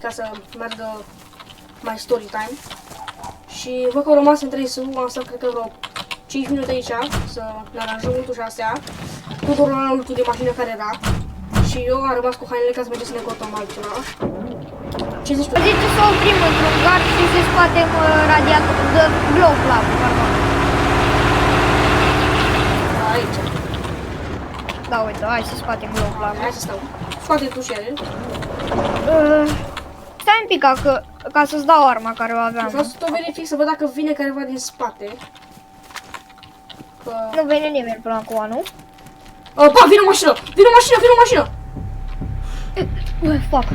ca să meargă mai story time. Și văd că au rămas în 3 său, am stat cred că vreo 5 minute aici să ne aranjăm ultul astea. Tudor la ultul de mașină care era. Și eu am rămas cu hainele ca să mergem să ne cotăm altceva. Ce zici tu? Zice să oprim într-un gard și să scoatem radiator de glow club, pardon. Aici. Da, uite, hai să scoatem glow club. Hai să stau. Scoate tu și ele. Stai un pic ca să-ți dau arma care o aveam. Vreau să tot verific să văd dacă vine careva din spate. Că... Nu vine nimeni până acum, nu? Pa, vine o mașină! Vine o mașină! Vine o mașină! Fac.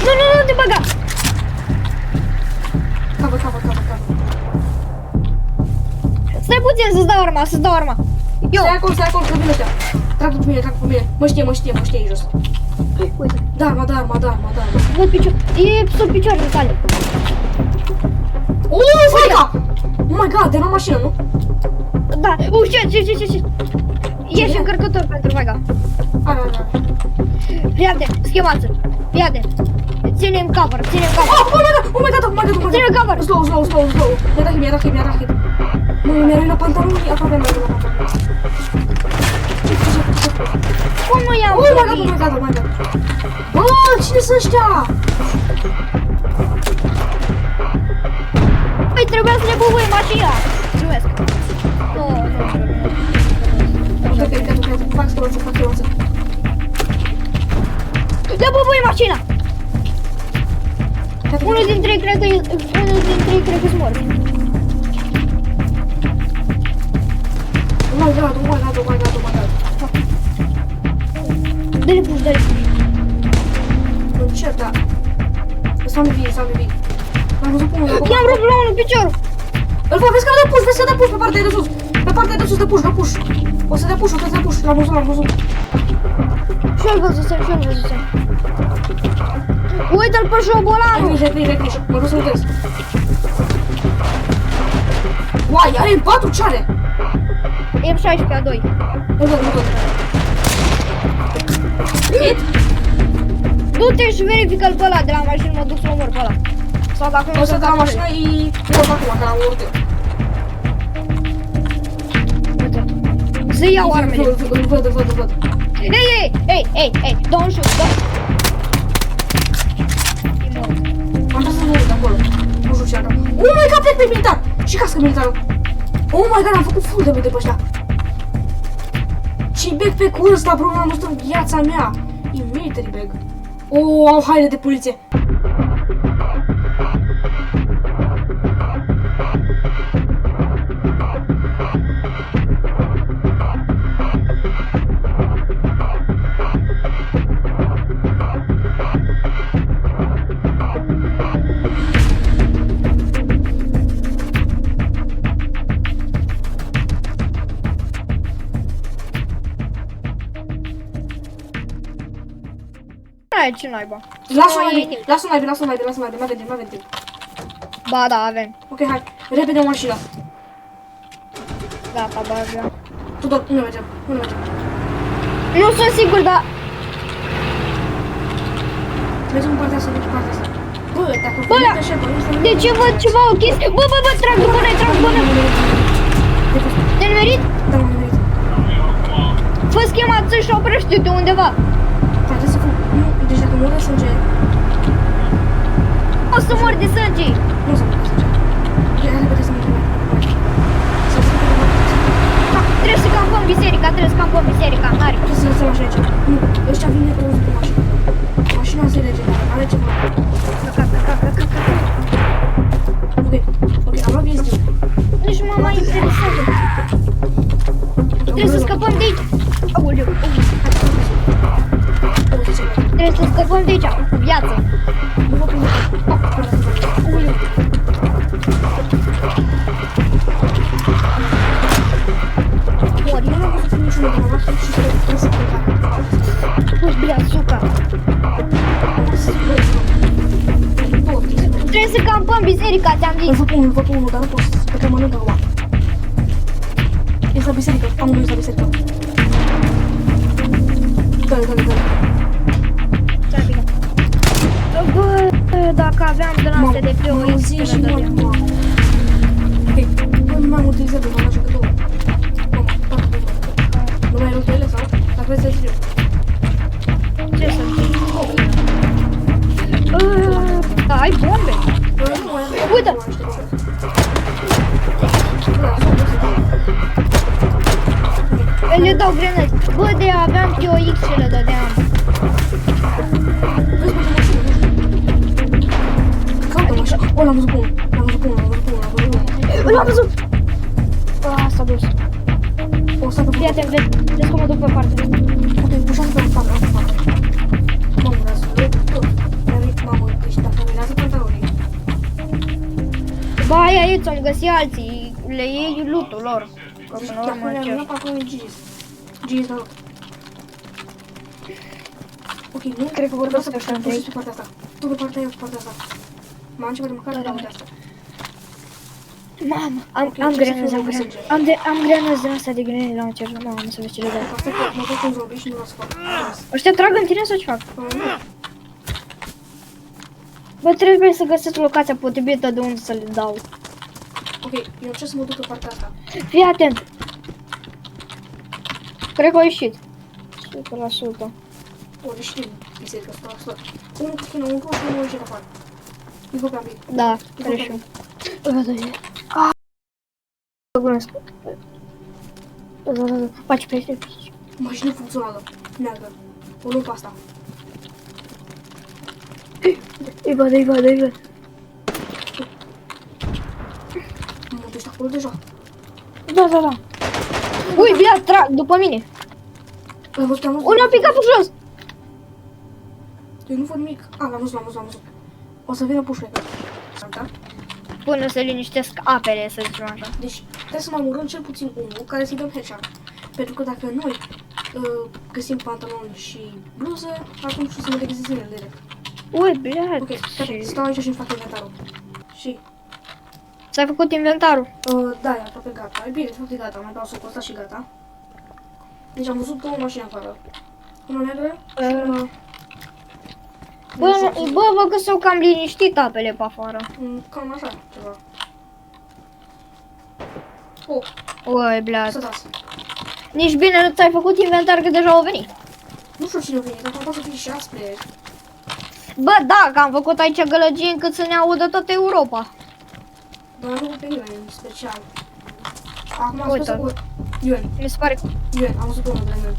Nu, te băga! Capă. Stai puțin să-ți dau arma, Eu! Stai acolo, că vine ăștia. Trag pe mine. Mă știe ei jos. Uite. Da, arma. Văd picior. E sub picioarele tale. Faica! Oh my god, era o mașină, nu? Da, ce? Ești încărcător pentru Vega. Are. Fiate, schemață. Fiate. Ține-mi cover. Oh my god. Ține-mi cover. Slow. Mi-a dat hit. Mi-a răit la pantaloni, aproape mi-a răit la pantaloni. Cum nu i-am Oh my god. Bă, cine sunt ăștia? Păi trebuia să ne bubui mașina. Mulțumesc. Nu. Fac stroță. Ne bubui mașina. Unul din trei cred că-s mort. Oh my god. Dă-le push. Nu cer, da. S-am vii. L-am văzut pe unul. I-am rupt la unul piciorul. Îl fac, vezi că dă push pe partea de sus. Pe partea de sus dă push. O să dea push. L-am văzut. Și-l văzusem. Uite-l pe șobolanul. Ai grijă. Mă duc să uitez. Uai, are 4 ce are? M16 a 2. Nu văd. Hit? Du-te și verifică-l pe ăla de la mașină, mă duc să omor pe ăla. Sau dacă nu O să dau la mașină, e mort acum, că l-am omorât. Uite. Să iau armele. Îl văd. Ei, don't shoot. E mort. Am tras să mă uit acolo. Nu știu ce are. Oh my god, plec pe militar! Și cască militarul. Oh my god, am făcut full de pe ăștia. Și backpack-ul ăsta, bro, l-am văzut în viața mea. E military bag. Au haine de poliție. Ce naiba? Lasă-o naibii, mai vedem. Ba da, avem. Ok, hai, repede o mașină. Gata, bă. Tudor, nu mergem. Nu sunt sigur, dar... Mergem în partea asta. Bă, dacă Bă, vine așa, de ce văd ceva o chestie? Bă, trag după noi. Te-ai nimerit? Da, m-am nimerit. Fă schemață și oprește-te undeva. Trebuie să fac... Deci dacă mor de sânge... O să mor de sânge. Nu o să mor de sânge. Ia repede să mă întrebi. Trebuie să campăm biserica, mare. Trebuie să lăsăm așa aici. Nu, ăștia vin de pe unul cu mașină. Mașina se regeneră, are ceva. Ok, am luat VSD-ul. Nici nu mă mai interesează. Trebuie să scăpăm de aici. Aoleu. Trebuie să scăpăm de aici, cu viață. Mori, eu nu am văzut niciunul de mama și trebuie să cântare. Puși bine, suca. Trebuie să campăm biserica, ți-am zis. Îl văd pe unul, dar nu pot să pe că mănâncă acum. Este la biserică, am unul la biserică. Dă-le. Bă, dacă aveam de la astea de pe Mamă, o zi X, și le mult, dădeam. mamă. Ok, bă, nu mai am utilizat de mama așa că două. Mamă, parcă două. Nu mai erau ele sau? Dacă vreți să zic eu. Ce să zic? Da, ai bombe. Bă, nu mai am. Uite! Nu mai știu bombe. Bă, așa, nu se dă. Le dau grenade. Bă, de aveam POX și le dădeam. Vezi, bă, ce mașină, nu știu. Caută mașină. Bă, l-am văzut pe unul. L-am văzut pe unul, l-am văzut pe unul, l-am văzut pe unul. L-am văzut! S-a dus. O să Fii atent, vezi cum mă duc pe partea asta. Ok, pușează pe față, pe față. Mamă, răzut. Mamă, deci dacă mirează pantalonii. Ba, aia e, ți-am găsit alții. Le iei loot-ul lor. Că Deci până la dacă urmă mirează ce... pantalonii, GG's. GG's la loc. Ok, nu? Cred că vorbesc Vreau să așa între ei. pușești pe partea asta. Tu pe partea aia, pe partea asta. M-am început de măcar, da, uite asta. Mamă, Ok, am ce să grenade, fie am la grenade. messenger? Am grenade din astea de grenade la încerc. Mamă, să vezi ce le dau. Asta că mă duc cu un zombie și nu vreau să fac. Ăștia trag în tine sau ce fac? Nu. Bă, trebuie să găsesc locația potrivită de unde să le dau. Ok, eu încerc să mă duc pe partea asta. Fii atent. Cred că a ieșit. 100%. O, deci știu, biserică, 100%. Unul cu tine, unul cu tine, unul ieșit afară. Îi văd pe ambii. Da, cred și eu. Glumesc. Da. Faci pește. Mașină funcțională, neagră. O luăm pe asta. Îi văd. Mă duci acolo deja. Da. Ui, bia, trag, după mine. L-am văzut, am văzut. Unul a picat pe jos. Eu nu văd nimic. A, l-am văzut. O să vină pușlecă. Da? Până se liniștesc apele, să zicem așa. Deci, trebuie să mai omorâm cel puțin unul care să-i dăm headshot. Pentru că dacă noi găsim pantaloni și bluză, atunci o să mă degizez în ele direct. Ui, bia. Ok, gata, stau aici și îmi fac inventarul. Și, Ți-ai făcut inventarul? da, e aproape gata. E bine, de fapt e gata, mai dau socul ăsta și gata. Deci am văzut două mașini afară. Una neagră și una... Bă, văd că s-au cam liniștit apele pe afară. Cam așa, ceva. Oh, Ui, bia. să dați. Nici bine nu ți-ai făcut inventar că deja au venit. Nu știu cine vine, dacă poate să fie și alți playeri. Bă, da, că am făcut aici gălăgie încât să ne audă toată Europa. Dar nu pe nimeni în special. Acum am Uite. spus cu Ion, Mi se pare că am văzut pe unul de mine.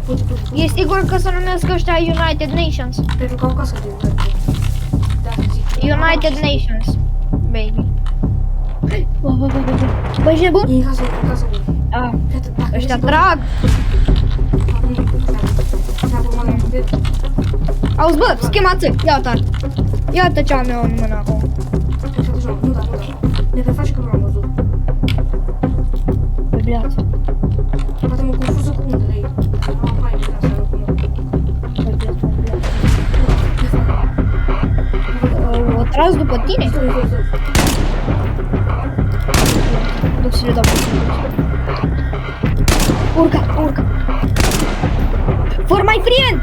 Uite. e sigur că se numesc ăștia United Nations. Pentru că au casă de verde. De asta zic. United Nations, baby. Bă, ești nebun? E în casă bună. Ah, Iată, dacă ăștia ești trag. Auzi, bă, schemață, iată ce am eu în mână acum. Nu da. Ne preface că nu am văzut. Bă, viață. Poate mă confuză cu unde de ei. Am mai de asta, nu cunosc. O tras după tine? Stai. Duc să le dau. Urca. For my friend!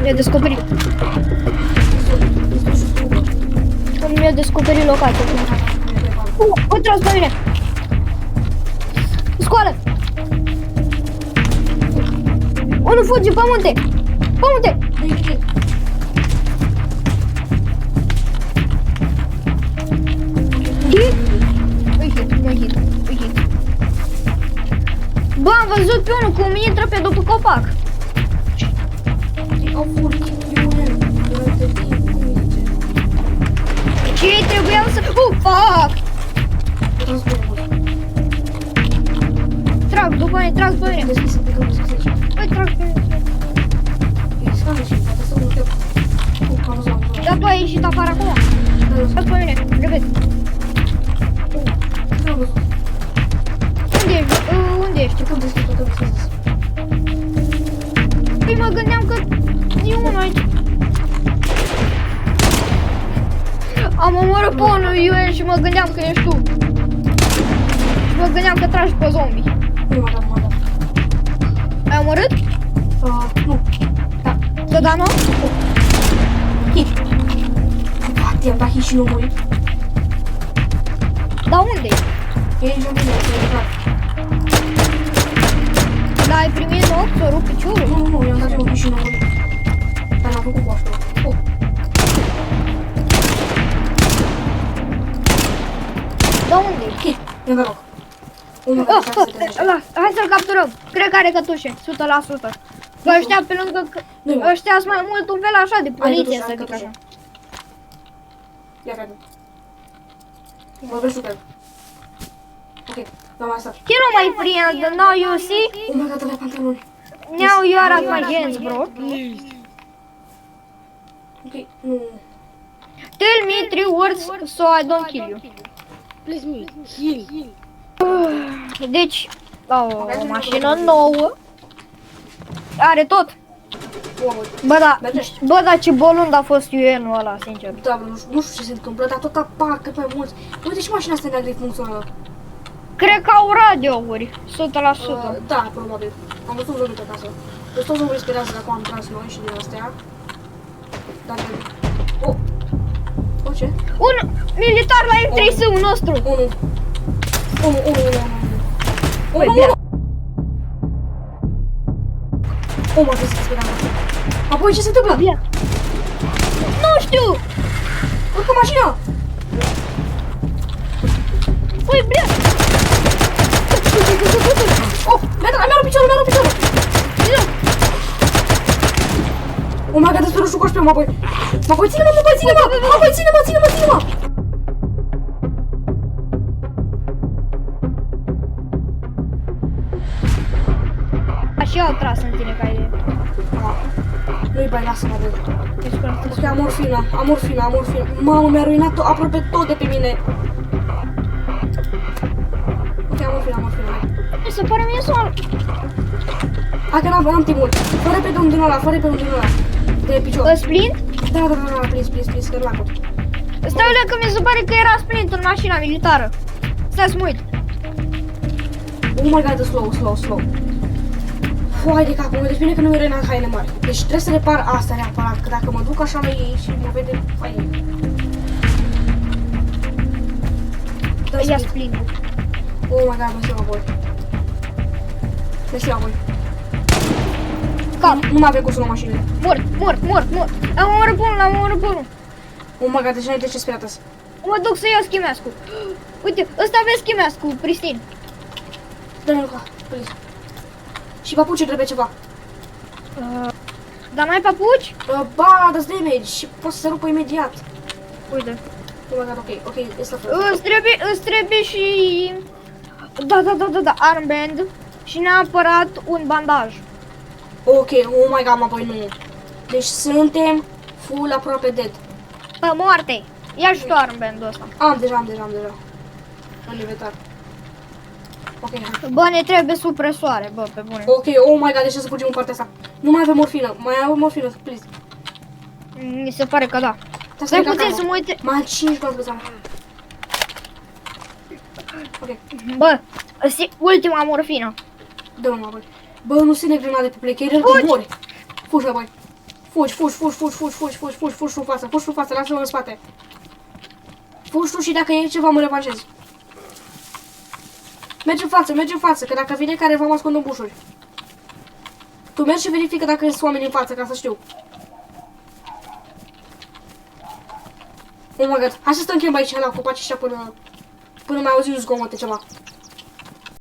Mi-a descoperit. Mi-a descoperit locația. O tras pe mine. Scoală! Unul fuge pe munte! Pe munte! Hit. Bă, am văzut pe unul cum intră pe după copac. Au furt Iunen durante timp, cum îi zice? Și ei trebuiau să... fuck! Trag după mine. Deschis aici. Băi, trag pe mine. E scană și poate să nu te... Am văzut. Da, bă, ai ieșit afară acum. Trag pe mine, repet. Ce am văzut? Unde ești? Tot deschis. Păi mă gândeam că e unul aici. Am omorât pe unul UN și mă gândeam că ești tu. Și mă gândeam că tragi pe zombie. Nu m-a dat. Ai omorât? Nu. Să da, nu? Hit. Poate am dat hit și nu muri. Dar unde? E aici unde e clar. Dar ai primit loc să rup piciorul? Nu, i-am dat eu un hit și nu muri. Dar n-am făcut boastră. Oh. Dar unde? Hit. I-am dat loc. Hai să-l capturăm. Cred că are cătușe, 100%. Că ăștia pe lângă... Ăștia sunt mai mult un fel așa de poliție, să zic așa. Ia vedem. Mă vezi super. Ok, l-am mai stat. Hero, my friend, now you see? Oh my god, avea pantaloni. Now you are at my hands, bro. Ok, nu. Tell me 3 words so I don't kill you. Please me, heal. Deci, o mașină nouă. Are tot. Bă, da, ce bolund a fost UN-ul ăla, sincer. Da, nu știu ce se întâmplă, dar tot apar cât mai mulți. Uite și mașina asta neagră funcționează. Cred că au radiouri, 100%. Da, probabil. Am văzut zombii pe casă. Deci toți zombii sperează dacă am tras noi și din astea. Dar... Oh! O, ce? Un militar la M3S-ul nostru. Unu. Băi, bine. O, mă, trebuie să speram. Apoi ce se întâmplă? Bine. Nu știu. Urcă mașina! Ui, bine. Oh, mi-a rupt piciorul! Oh my god, despre roșu coș pe mă, apoi. Apoi ține-mă! Și eu au tras în tine ca idee. Nu-i bai, lasă-mă, băi. Deci, Ok, am morfina. Mamă, mi-a ruinat aproape tot de pe mine. Ok, am morfina, hai. se pare mie să... Hai că n-am timp mult. Fă repede un din ăla, de picior. Splint? Da, please, că nu Stai uite că mi se pare că era splint în mașina militară. Stai să mă uit. Oh my god, slow. Foai de capul meu, deci bine că nu mi-a renat haine mari. Deci trebuie să repar asta neapărat, că dacă mă duc așa la ei și mă vede, fai. Ia splint. Oh my god, mă știu apoi. Cap. Nu mai avem cum să luăm mașinile. Mort. Am omorât pe unul. Oh my god, deci n-ai de ce speriat azi. Mă duc să iau schimeascu. Uite, ăsta avea schimeascu, pristin. Dă-mi Luca, please. Și papuciul trebuie ceva. Dar n-ai papuci? Ba, dă-ți damage și poți să se rupă imediat. Uite. Oh my god, ok, este Îți trebuie și... Da, armband. Și neapărat un bandaj. Ok, oh my god, apoi nu. Deci suntem full aproape dead. Pe moarte. Ia și tu armbandul ăsta. Am deja. În inventar. Ok, hai. Bă, ne trebuie supresoare, bă, pe bune. Ok, oh my god, deci să fugim în partea asta. Nu mai avem morfină, please. Mi se pare că da. Stai puțin să mă uite. Mai am 5 bani pe Ok, Bă, ultima morfină. dă-mă apoi. Bă, nu se ne grenade pe plec, e că mori. Fugi, apoi. Fugi în față, lasă-mă în spate. Fugi tu și dacă e ceva mă revanșezi. Mergi în față, că dacă vine careva mă ascund în bușuri. Tu mergi și verifică dacă sunt oameni în față, ca să știu. Oh my god, hai să stăm aici la copaci ăștia până mai auzim zgomote ceva.